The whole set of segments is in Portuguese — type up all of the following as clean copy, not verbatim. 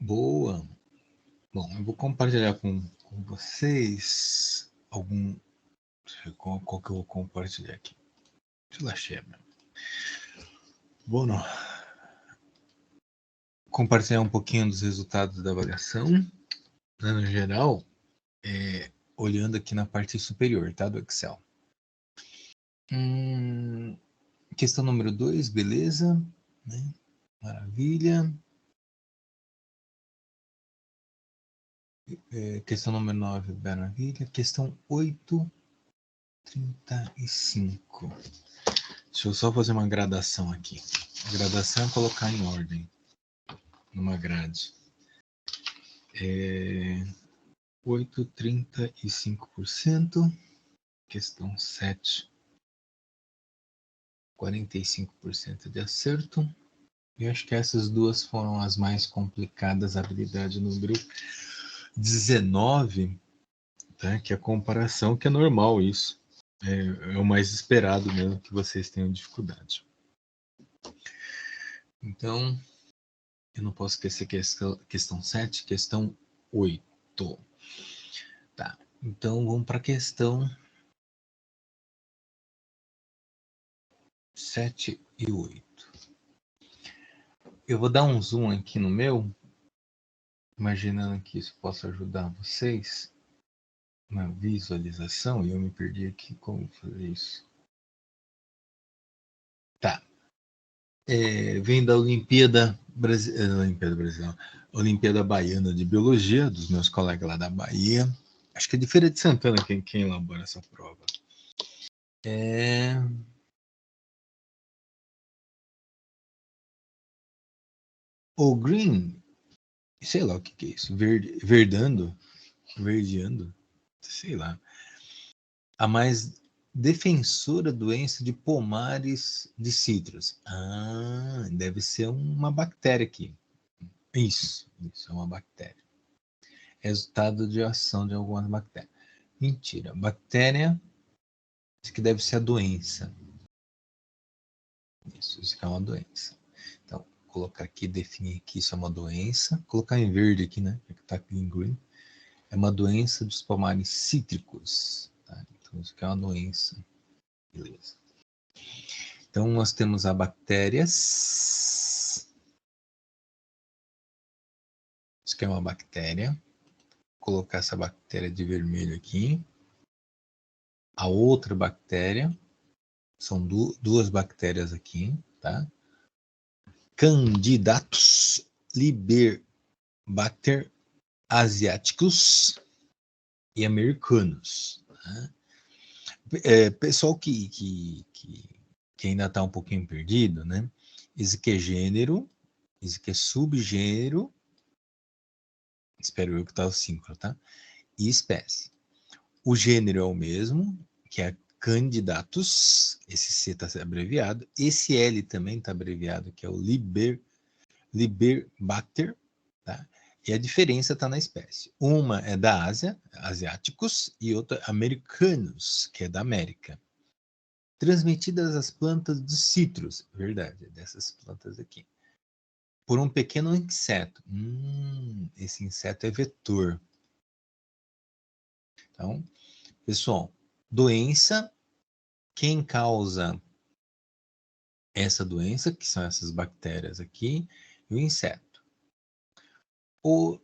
Boa. Bom, eu vou compartilhar com vocês algum... Qual que eu vou compartilhar aqui? Deixa eu achar mesmo. Bom, não. Compartilhar um pouquinho dos resultados da avaliação, né, no geral, olhando aqui na parte superior, tá, do Excel. Questão número 2, beleza, né? Maravilha. Questão número 9, maravilha. Questão 8, 35. Deixa eu só fazer uma gradação aqui. A gradação é colocar em ordem, numa grade. 8,35%. Questão 7, 45% de acerto. Eu acho que essas duas foram as mais complicadas. Habilidade número 19, tá? Que é a comparação, que é normal isso. É o mais esperado mesmo que vocês tenham dificuldade. Então, eu não posso esquecer que questão 7, questão 8. Tá, então vamos para a questão 7 e 8. Eu vou dar um zoom aqui no meu, imaginando que isso possa ajudar vocês na visualização, e eu me perdi aqui como fazer isso. Tá. Vem da Olimpíada Brasileira, Olimpíada Baiana de Biologia, dos meus colegas lá da Bahia. Acho que é de Feira de Santana quem elabora essa prova. O green, sei lá o que é isso, verdeando, sei lá. A mais defensora doença de pomares de citros. Deve ser uma bactéria aqui. Isso é uma bactéria. Resultado de ação de algumas bactérias. Mentira, bactéria, isso que deve ser a doença. Isso que é uma doença. Então, vou colocar aqui, definir que isso é uma doença. Colocar em verde aqui, né? Que está aqui em green. É uma doença dos pomares cítricos. Tá? Então, isso aqui é uma doença. Beleza. Então, nós temos a bactérias. Isso aqui é uma bactéria. Vou colocar essa bactéria de vermelho aqui. A outra bactéria. São duas bactérias aqui, tá? Candidatus Liberbacter asiáticos e americanos. Né? Pessoal que ainda está um pouquinho perdido, né? Isso aqui é gênero, isso aqui é subgênero, espero eu que está o síncrono, tá? E espécie. O gênero é o mesmo, que é Candidatus, esse C está abreviado, esse L também está abreviado, que é o Liberbacter, tá? E a diferença está na espécie. Uma é da Ásia, asiáticos, e outra americanos, que é da América. Transmitidas às plantas dos citros, verdade, dessas plantas aqui, por um pequeno inseto. Esse inseto é vetor. Então, pessoal, doença, quem causa essa doença, que são essas bactérias aqui, e o inseto. O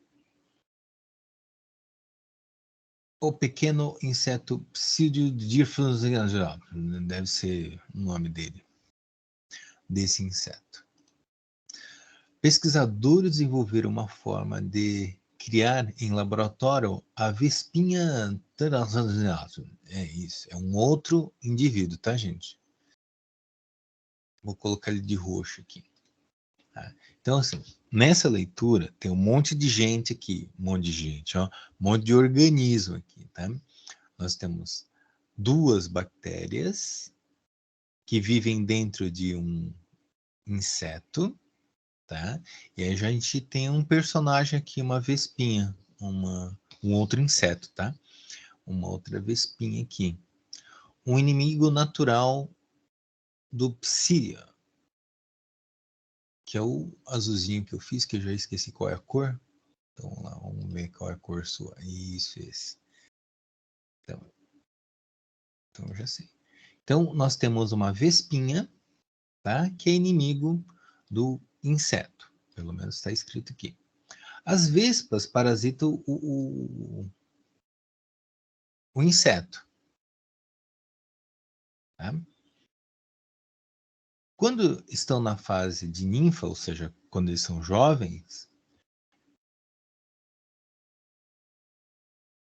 pequeno inseto Pseudodiphilus, deve ser o nome desse inseto. Pesquisadores desenvolveram uma forma de criar em laboratório a vespinha. É isso, é um outro indivíduo, tá, gente? Vou colocar ele de roxo aqui. Tá? Então, assim, nessa leitura tem um monte de gente aqui, um monte de organismo aqui, tá? Nós temos duas bactérias que vivem dentro de um inseto, tá? E aí a gente tem um personagem aqui, uma vespinha, um outro inseto, tá? Uma outra vespinha aqui. Um inimigo natural do Psidia, que é o azulzinho que eu fiz, que eu já esqueci qual é a cor. Então, vamos lá, vamos ver qual é a cor sua. Isso, esse. Então, eu já sei. Então, nós temos uma vespinha, tá? Que é inimigo do inseto. Pelo menos está escrito aqui. As vespas parasitam o inseto. Tá? Quando estão na fase de ninfa, ou seja, quando eles são jovens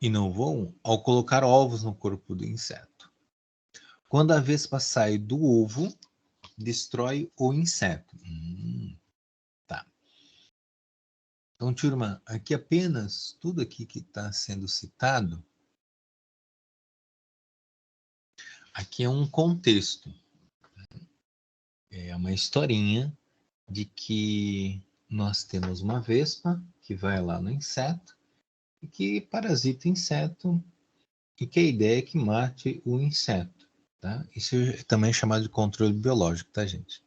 e não voam, ao colocar ovos no corpo do inseto. Quando a vespa sai do ovo, destrói o inseto. Tá. Então, turma, aqui apenas tudo aqui que está sendo citado, aqui é um contexto, é uma historinha de que nós temos uma vespa que vai lá no inseto e que parasita o inseto e que a ideia é que mate o inseto, tá? Isso é também chamado de controle biológico, tá, gente?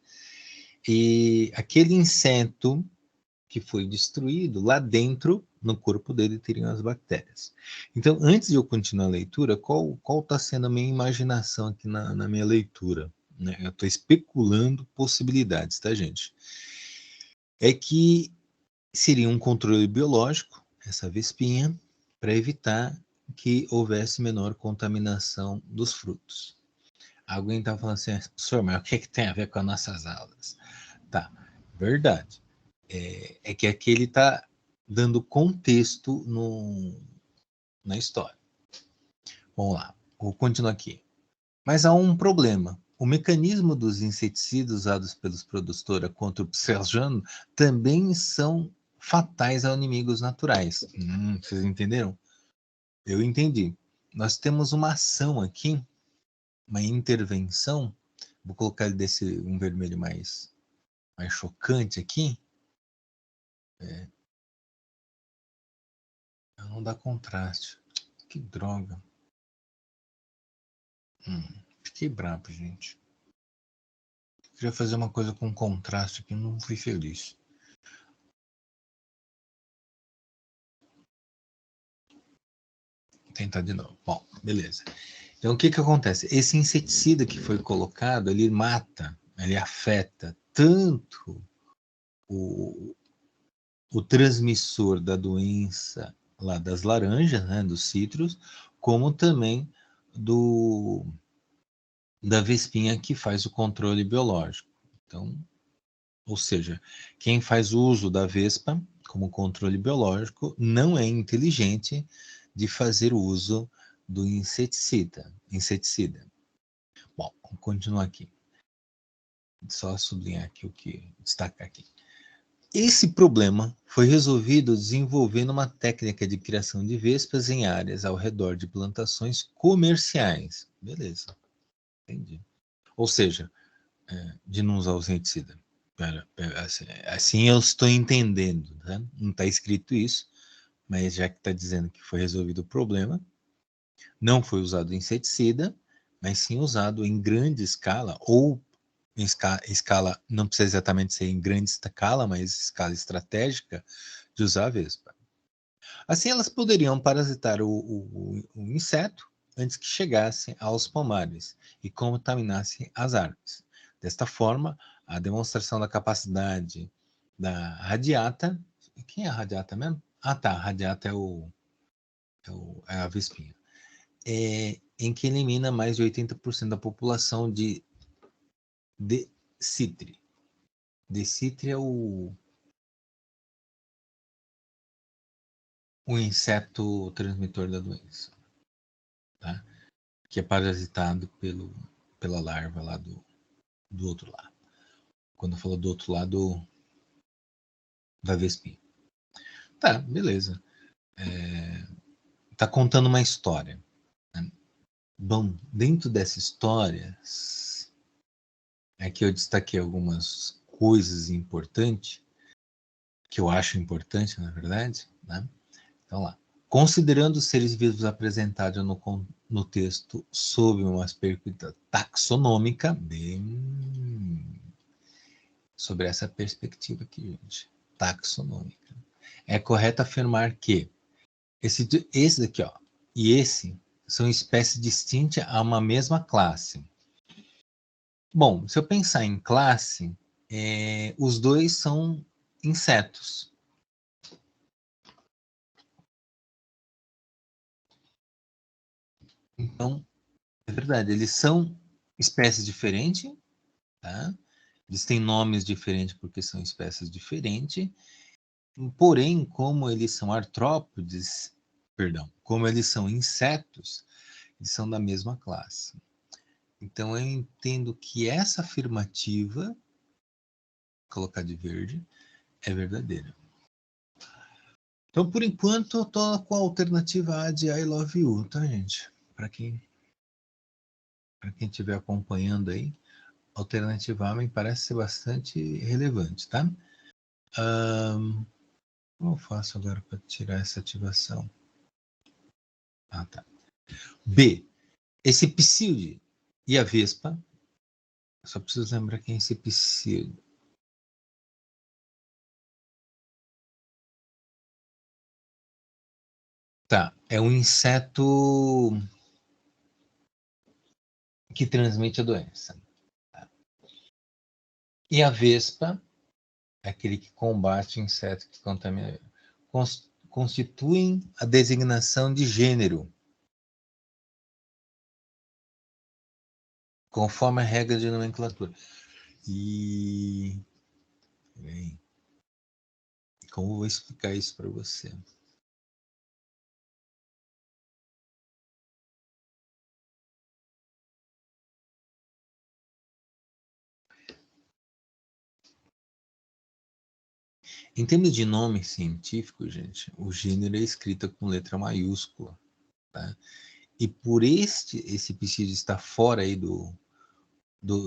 E aquele inseto que foi destruído, lá dentro, no corpo dele, teriam as bactérias. Então, antes de eu continuar a leitura, qual está sendo a minha imaginação aqui na minha leitura? Né? Eu estou especulando possibilidades, tá, gente? É que seria um controle biológico, essa vespinha, para evitar que houvesse menor contaminação dos frutos. Alguém está falando assim, professor, mas o que tem a ver com as nossas aulas? Tá, verdade. É que aqui ele está dando contexto na história. Vamos lá, vou continuar aqui. Mas há um problema. O mecanismo dos inseticidas usados pelos produtores contra o pseudogeno também são fatais a inimigos naturais. Vocês entenderam? Eu entendi. Nós temos uma ação aqui, uma intervenção. Vou colocar ele desse um vermelho mais chocante aqui. Não dá contraste. Que droga. Fiquei bravo, gente. Queria fazer uma coisa com contraste que não fui feliz. Vou tentar de novo. Bom, beleza. Então, o que acontece? Esse inseticida que foi colocado, ele mata, ele afeta tanto o, o transmissor da doença lá das laranjas, né, dos citros, como também da vespinha que faz o controle biológico. Então, ou seja, quem faz uso da vespa como controle biológico não é inteligente de fazer uso do inseticida. Bom, vamos continuar aqui. Só sublinhar aqui o que destacar aqui. Esse problema foi resolvido desenvolvendo uma técnica de criação de vespas em áreas ao redor de plantações comerciais. Beleza, entendi. Ou seja, de não usar o inseticida. Assim eu estou entendendo, né? Não está escrito isso, mas já que está dizendo que foi resolvido o problema, não foi usado inseticida, mas sim usado em grande escala, ou em escala, não precisa exatamente ser em grande escala, mas escala estratégica, de usar a vespa. Assim, elas poderiam parasitar o inseto antes que chegassem aos pomares e contaminassem as árvores. Desta forma, a demonstração da capacidade da radiata. Quem é a radiata mesmo? Ah, tá. A radiata é a vespinha. Em que elimina mais de 80% da população de Decitre. Decitre é o inseto transmitor da doença, tá? Que é parasitado pela larva lá do outro lado. Quando eu falo do outro lado, da vespinha. Tá, beleza. Tá contando uma história. Né? Bom, dentro dessa história, é que eu destaquei algumas coisas importantes, que eu acho importante, na verdade, né? Então lá. Considerando os seres vivos apresentados no texto sob uma perspectiva taxonômica, bem sobre essa perspectiva aqui, gente, taxonômica. é correto afirmar que esse daqui, ó, e esse são espécies distintas a uma mesma classe. Bom, se eu pensar em classe, os dois são insetos. Então, é verdade, eles são espécies diferentes, tá? Eles têm nomes diferentes porque são espécies diferentes. Porém, como eles são artrópodes, perdão, como eles são insetos, eles são da mesma classe. Então, eu entendo que essa afirmativa, colocar de verde, é verdadeira. Então, por enquanto, eu tô com a alternativa A de I Love You, tá, gente? Para quem estiver acompanhando aí, a alternativa A me parece ser bastante relevante, tá? Como eu faço agora para tirar essa ativação? Ah, tá. B. Esse psíode e a vespa, só preciso lembrar quem é esse psíode. Tá, é um inseto que transmite a doença. Tá? E a vespa é aquele que combate inseto que contamina. Constituem a designação de gênero, conforme a regra de nomenclatura. E bem, como eu vou explicar isso para você? Em termos de nome científico, gente, o gênero é escrito com letra maiúscula, tá? E por esse psídio estar fora aí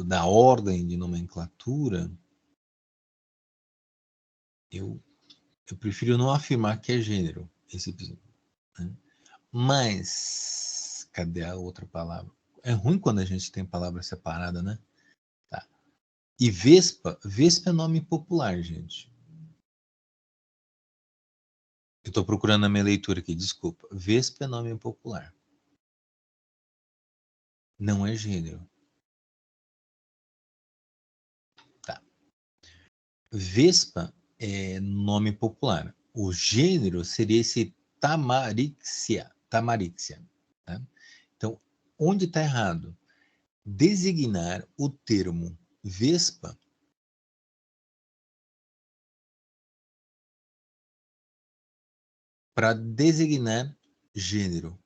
da ordem de nomenclatura, eu, eu prefiro não afirmar que é gênero esse psídio, né? Mas, cadê a outra palavra? É ruim quando a gente tem palavra separada, né? Tá. E vespa é nome popular, gente. Eu estou procurando na minha leitura aqui, desculpa. Vespa é nome popular. Não é gênero. Tá. Vespa é nome popular. O gênero seria esse Tamarixia. Tamarixia. Tá? Então, onde está errado? Designar o termo vespa para designar gênero.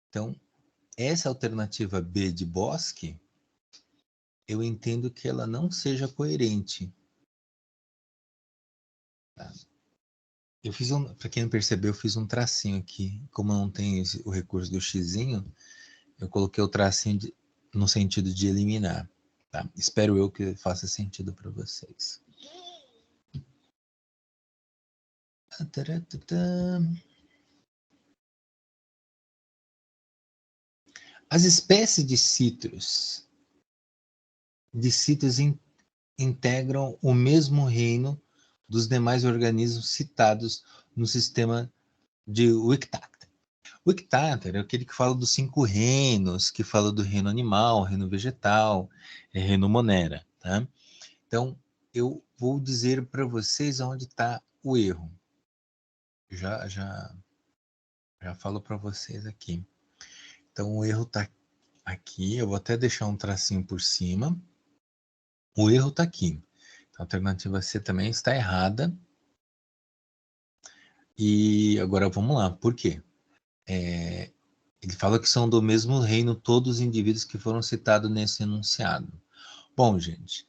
Então, essa alternativa B de bosque, eu entendo que ela não seja coerente. Tá? Eu fiz para quem não percebeu, eu fiz um tracinho aqui. Como não tem o recurso do xizinho, eu coloquei o tracinho no sentido de eliminar. Tá? Espero eu que faça sentido para vocês. As espécies de cítrus integram o mesmo reino dos demais organismos citados no sistema de Wikidata. Wikidata é aquele que fala dos 5 reinos, que fala do reino animal, reino vegetal, reino monera. Tá? Então, eu vou dizer para vocês onde está o erro. Já falo para vocês aqui. Então, o erro está aqui. Eu vou até deixar um tracinho por cima. O erro está aqui. A alternativa C também está errada. E agora vamos lá. Por quê? Ele fala que são do mesmo reino todos os indivíduos que foram citados nesse enunciado. Bom, gente,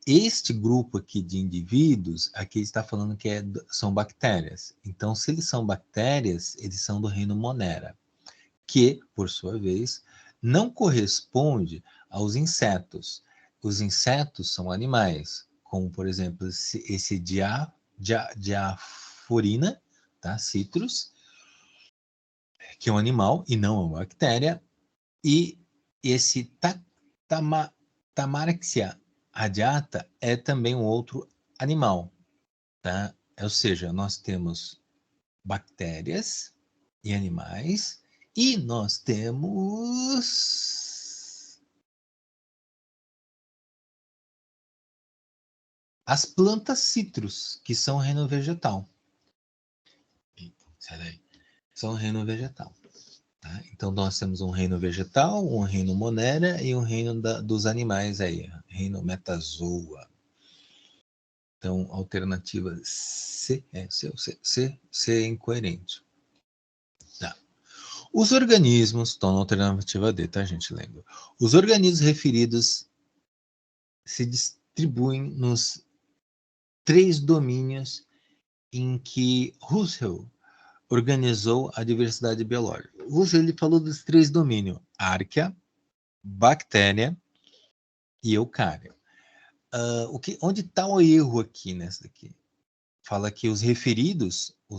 este grupo aqui de indivíduos, aqui está falando que são bactérias. Então, se eles são bactérias, eles são do reino Monera, que, por sua vez, não corresponde aos insetos. Os insetos são animais, como, por exemplo, esse diaforina, tá? Citrus, que é um animal e não é uma bactéria, e esse Tamarixia radiata é também um outro animal, tá? Ou seja, nós temos bactérias e animais, e nós temos as plantas citros, que são o reino vegetal. Sai daí. São o reino vegetal. Tá? Então, nós temos um reino vegetal, um reino monera e um reino dos animais aí, reino metazoa. Então, alternativa C é incoerente. Tá. Os organismos, estão na alternativa D, tá, gente? Lembra? Os organismos referidos se distribuem nos 3 domínios em que Russell organizou a diversidade biológica. Russell ele falou dos 3 domínios: árquea, bactéria e eucária. Onde está o erro aqui nessa daqui? Fala que os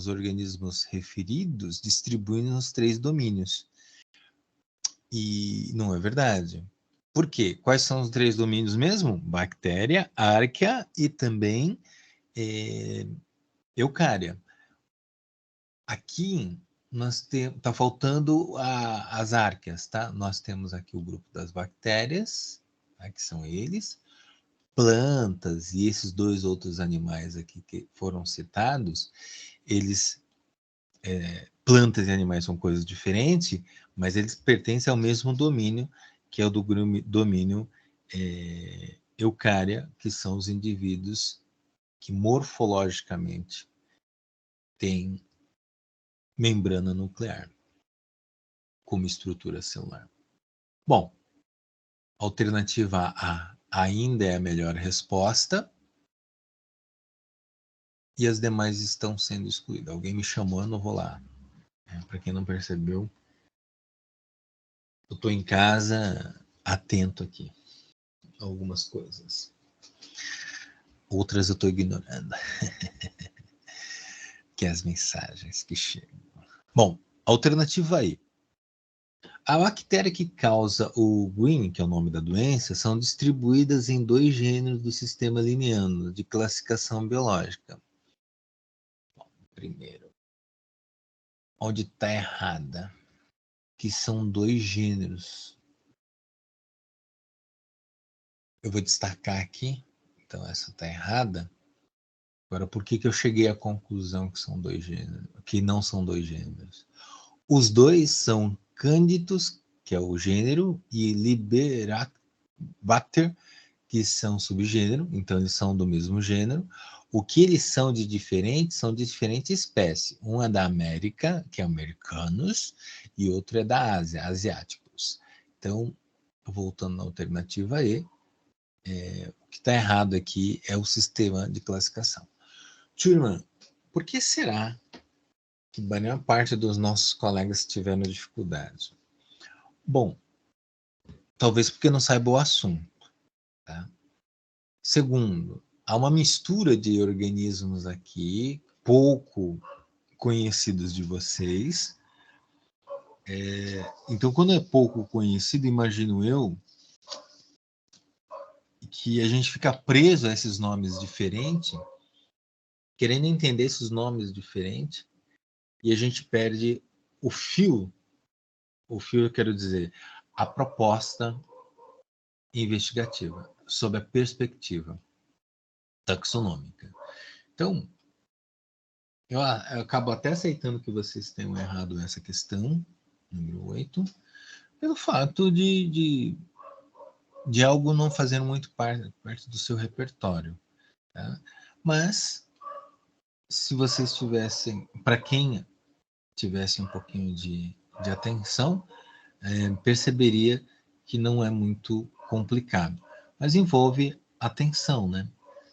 organismos referidos, distribuem nos 3 domínios. E não é verdade. Por quê? Quais são os 3 domínios mesmo? Bactéria, árquea e também eucária. Aqui tá faltando as árqueas, tá? Nós temos aqui o grupo das bactérias, tá? Que são eles, plantas e esses 2 outros animais aqui que foram citados, eles plantas e animais são coisas diferentes, mas eles pertencem ao mesmo domínio, que é o do domínio eucária, que são os indivíduos que morfologicamente têm membrana nuclear como estrutura celular. Bom, alternativa A ainda é a melhor resposta e as demais estão sendo excluídas. Alguém me chamou, eu não vou lá. Para quem não percebeu, eu estou em casa atento aqui a algumas coisas. Outras eu estou ignorando. Que é as mensagens que chegam. Bom, alternativa aí. A bactéria que causa o Green, que é o nome da doença, são distribuídas em 2 gêneros do sistema liniano de classificação biológica. Bom, primeiro, onde está errada, que são 2 gêneros. Eu vou destacar aqui, então essa está errada. Agora, por que eu cheguei à conclusão que são 2 gêneros, que não são 2 gêneros? Os 2 são Cândidos, que é o gênero, e Liberabacter, que são subgênero, então eles são do mesmo gênero. O que eles são de diferentes espécies. Um é da América, que é Americanus, e outro é da Ásia, Asiáticos. Então, voltando na alternativa E, o que está errado aqui é o sistema de classificação. Turma, por que será que a maior parte dos nossos colegas tiveram dificuldade? Bom, talvez porque não saiba o assunto. Tá? Segundo, há uma mistura de organismos aqui, pouco conhecidos de vocês. Então, quando é pouco conhecido, imagino eu, que a gente fica preso a esses nomes diferentes, querendo entender esses nomes diferentes, e a gente perde o fio, eu quero dizer, a proposta investigativa, sob a perspectiva taxonômica. Então, eu acabo até aceitando que vocês tenham errado essa questão, número 8, pelo fato de algo não fazer muito parte do seu repertório. Tá? Mas, se vocês tivessem, para quem tivesse um pouquinho de atenção, perceberia que não é muito complicado. Mas envolve atenção, né?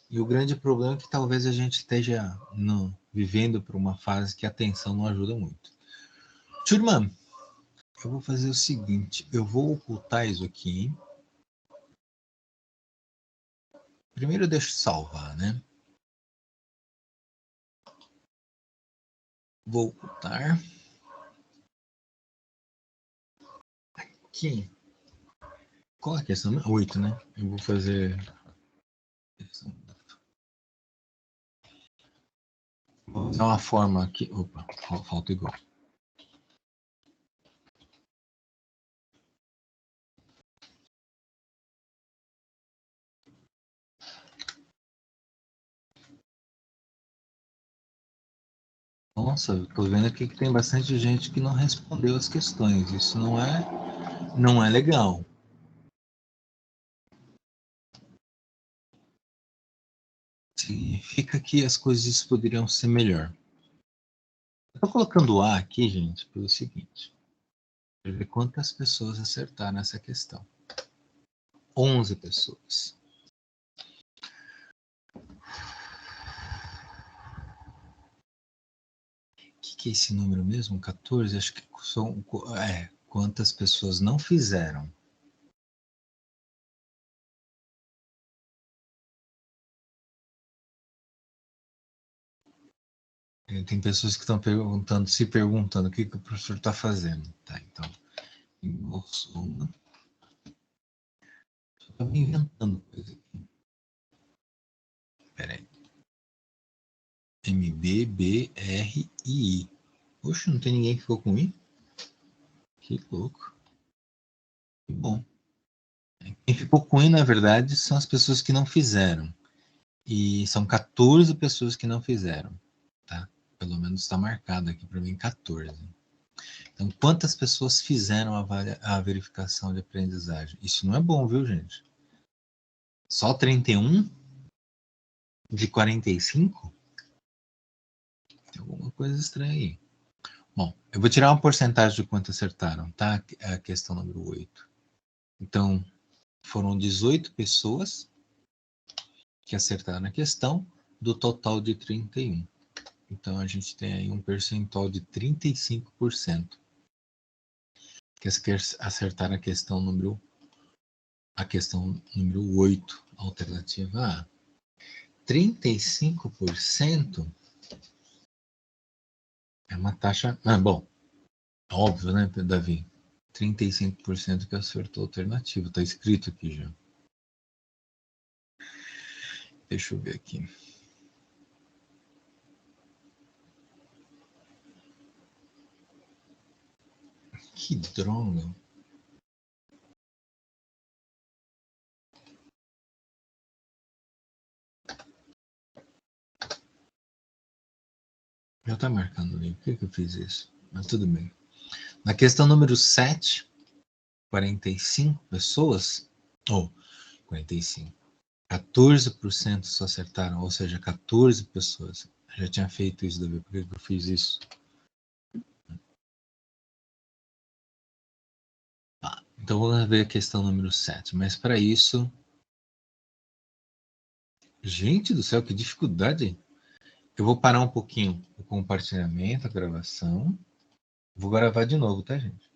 E o grande problema é que talvez a gente esteja vivendo por uma fase que a atenção não ajuda muito. Turma, eu vou fazer o seguinte, eu vou ocultar isso aqui. Primeiro eu deixo salvar, né? Vou ocultar. Aqui. Qual é a questão? 8, né? Eu vou fazer É uma forma aqui. Opa, falta igual. Nossa, eu tô vendo aqui que tem bastante gente que não respondeu as questões. Isso não é legal. Significa que as coisas poderiam ser melhor. Eu tô colocando A aqui, gente, pelo seguinte. Para ver quantas pessoas acertaram essa questão. 11 pessoas. O que é esse número mesmo? 14? Acho que são. Quantas pessoas não fizeram? Tem pessoas que estão se perguntando o que o professor está fazendo. Tá, então. Soma. Estou inventando coisa aqui. Peraí. MBBRI. Poxa, não tem ninguém que ficou com I? Que louco. Que bom. Quem ficou com I, na verdade, são as pessoas que não fizeram. E são 14 pessoas que não fizeram. Tá? Pelo menos está marcado aqui para mim 14. Então, quantas pessoas fizeram a verificação de aprendizagem? Isso não é bom, viu, gente? Só 31 de 45? Tem alguma coisa estranha aí. Bom, eu vou tirar uma porcentagem de quanto acertaram, tá? A questão número 8. Então, foram 18 pessoas que acertaram a questão do total de 31. Então, a gente tem aí um percentual de 35% que acertaram a questão número 8, alternativa A. 35% é uma taxa. Bom, óbvio, né, Davi? 35% que acertou a alternativa. Está escrito aqui já. Deixa eu ver aqui. Que droga. Já está marcando ali. Por que eu fiz isso? Mas tudo bem. Na questão número 7, 45 pessoas, ou 45, 14% só acertaram, ou seja, 14 pessoas. Eu já tinha feito isso, Davi. Por que eu fiz isso? Então vamos ver a questão número 7. Mas para isso. Gente do céu, que dificuldade! Eu vou parar um pouquinho o compartilhamento, a gravação. Vou gravar de novo, tá, gente?